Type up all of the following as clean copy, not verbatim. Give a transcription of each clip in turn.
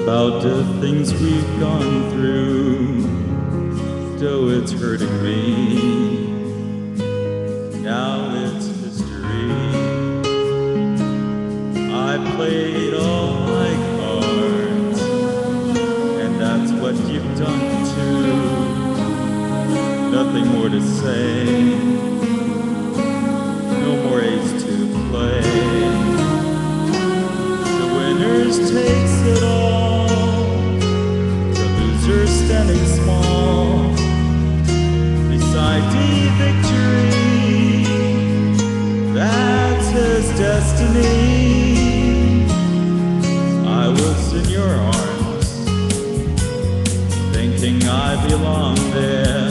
about the things we've gone through, though it's hurting me. Now it's history. I played all my cards, and that's what you've done too. Nothing more to say, no more ace to play. The winners takes it all, the loser standing small beside the victory. That's his destiny. I was in your arms, thinking I belonged there.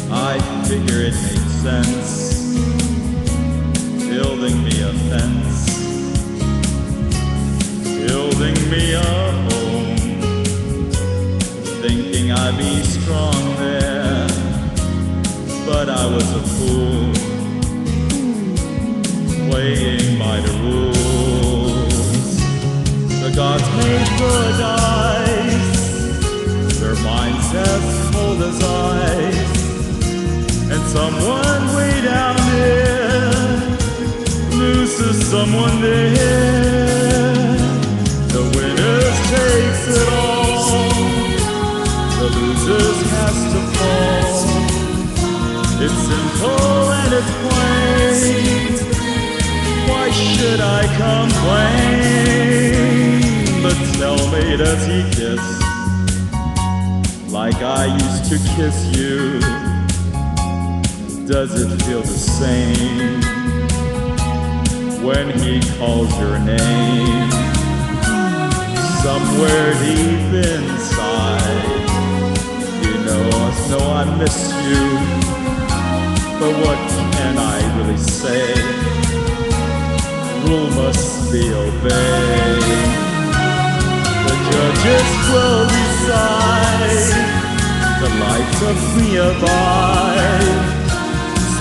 I figure it made sense, building me a fence, building me a home, thinking I'd be strong there, but I was a fool, playing by the rules. The gods made good eyes, their minds as cold as ice, and someone way down here loses someone there. The winners takes it all, the losers has to fall. It's simple and it's plain, why should I complain? But tell me, does he kiss like I used to kiss you? Does it feel the same when he calls your name? Somewhere deep inside, you know I miss you, but what can I really say? Rule must be obeyed. The judges will decide, the light of me abide.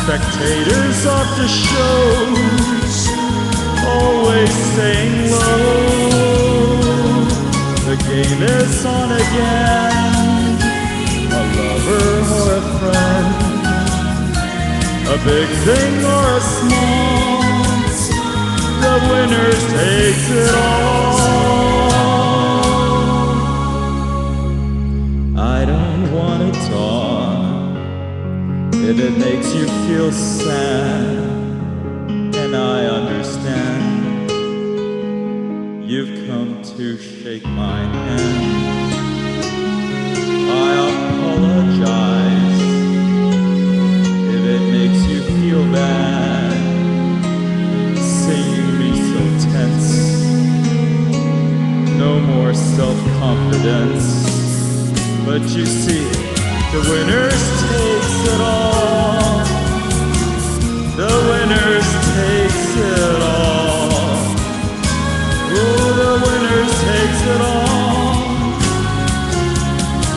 Spectators of the shows, always staying low. The game is on again, a lover or a friend, a big thing or a small, the winners takes it all. I don't want to talk if it makes you feel sad, and I understand. You've come to shake my hand. I apologize if it makes you feel bad, seeing me so tense. No more self-confidence, but you see, the winners takes it all. The winners takes it all. Oh, the winners takes it all.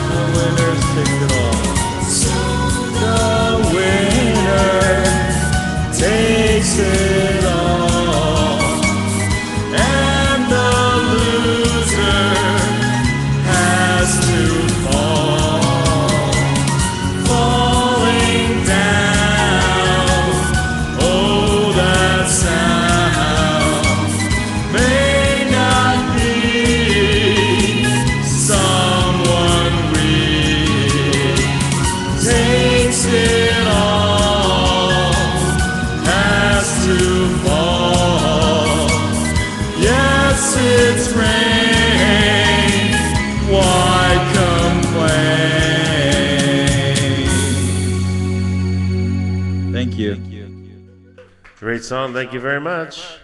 The winners take it all. The winner takes it all. And the loser has to fall. Falling down, oh, that sound may not be someone weak. Takes it all, has to fall. Yes, it's rain, why complain? Thank you. Great song. Thank you very much.